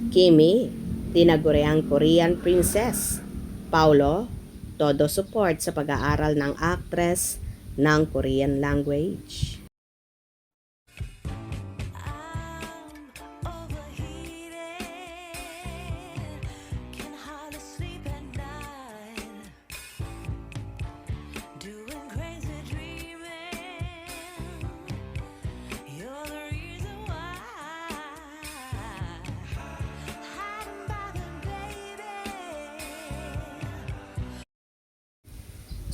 Kimi, tinaguriang Korean princess. Paulo, todo support sa pag-aaral ng actress ng Korean language.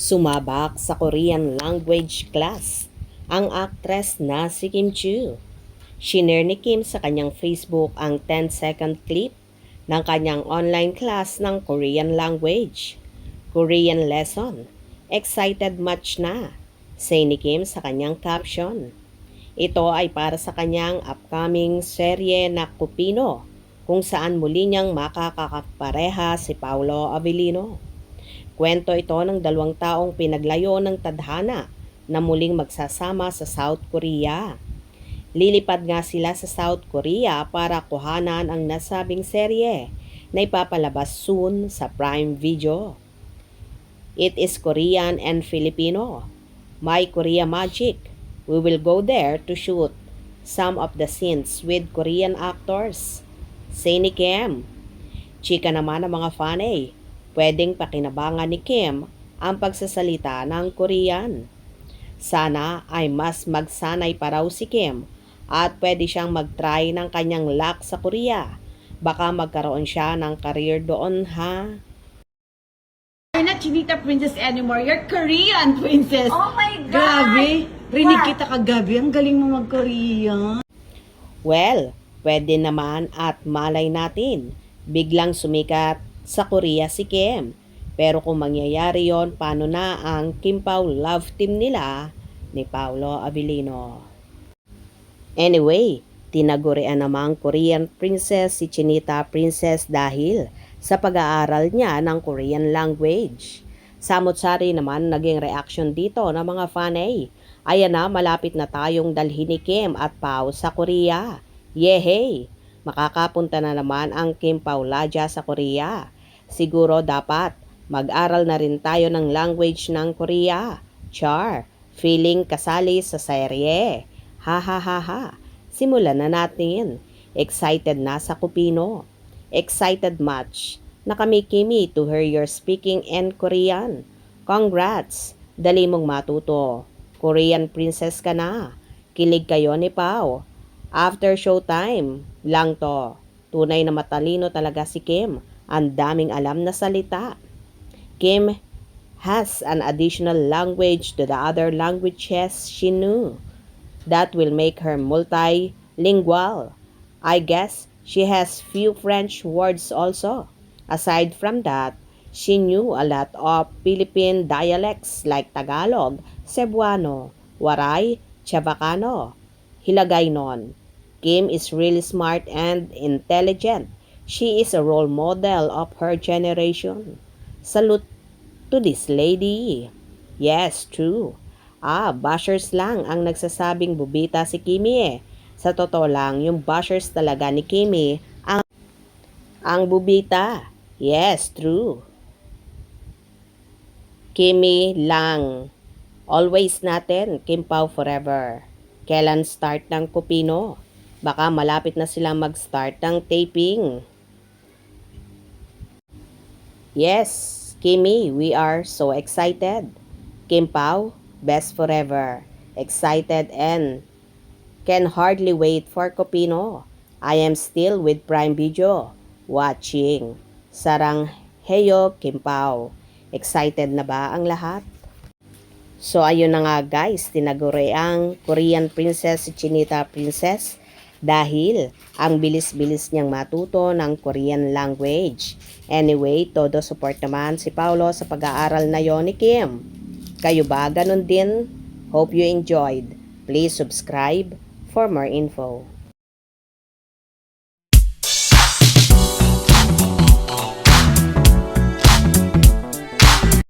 Sumabak sa Korean language class ang actress na si Kim Chiu. Shinare ni Kim sa kanyang Facebook ang 10-second clip ng kanyang online class ng Korean language. Korean lesson. Excited much na, say ni Kim sa kanyang caption. Ito ay para sa kanyang upcoming serye na Kupino, kung saan muli niyang makakakapareha si Paolo Avellino. Kwento ito ng dalawang taong pinaglayo ng tadhana na muling magsasama sa South Korea. Lilipad nga sila sa South Korea para kuhanan ang nasabing serye na ipapalabas soon sa Prime Video. It is Korean and Filipino. My Korea Magic. We will go there to shoot some of the scenes with Korean actors. Say ni Kim. Chika naman ng mga fan eh. Pwedeng pakinabangan ni Kim ang pagsasalita ng Korean. Sana ay mas magsanay pa raw si Kim at pwede siyang mag-try ng kanyang luck sa Korea. Baka magkaroon siya ng career doon ha. You're not Chinita Princess anymore. You're Korean Princess. Oh my God! Grabe. Rinig What? kita kagabi. Ang galing mo mag-Korean. Well, pwede naman at malay natin. Biglang sumikat sa Korea si Kim. Pero kung mangyayari yon, paano na ang Kim Pao love team nila ni Paolo Avellino? Anyway, tinagurian namang Korean princess si Chinita Princess dahil sa pag-aaral niya ng Korean language. Samot-sari naman naging reaction dito ng mga fanay. Ayan na, malapit na tayong dalhin ni Kim at Pao sa Korea. Yehey! Makakapunta na naman ang Kim Paulaja sa Korea. Siguro dapat mag-aral na rin tayo ng language ng Korea. Char, feeling kasali sa serye. Ha ha ha ha. Simulan na natin. Excited na sa Kupino. Excited much na kami Kimi to hear your speaking in Korean. Congrats! Dali mong matuto. Korean princess ka na. Kilig kayo ni Pao. After showtime lang to. Tunay na matalino talaga si Kim. Ang daming alam na salita. Kim has an additional language to the other languages she knew. That will make her multilingual. I guess she has few French words also. Aside from that, she knew a lot of Philippine dialects like Tagalog, Cebuano, Waray, Chavacano, Hiligaynon. Kim is really smart and intelligent. She is a role model of her generation. Salute to this lady. Yes, true. Bashers lang ang nagsasabing bubita si Kimi eh. Sa totoo lang, yung bashers talaga ni Kimi ang bubita. Yes, true. Kimi lang. Always natin, Kim Pao forever. Kailan start ng Kupino? Baka malapit na sila mag-start ng taping. Yes, Kimi, we are so excited. Kim Pao, best forever. Excited and can hardly wait for Kupino. I am still with Prime Video watching. Sarang heyo Kim Pao. Excited na ba ang lahat? So ayun na nga guys, tinaguri ang Korean princess si Chinita Princess dahil ang bilis-bilis niyang matuto ng Korean language. Anyway, todo support naman si Paolo sa pag-aaral na yon ni Kim. Kayo ba ganun din? Hope you enjoyed. Please subscribe for more info.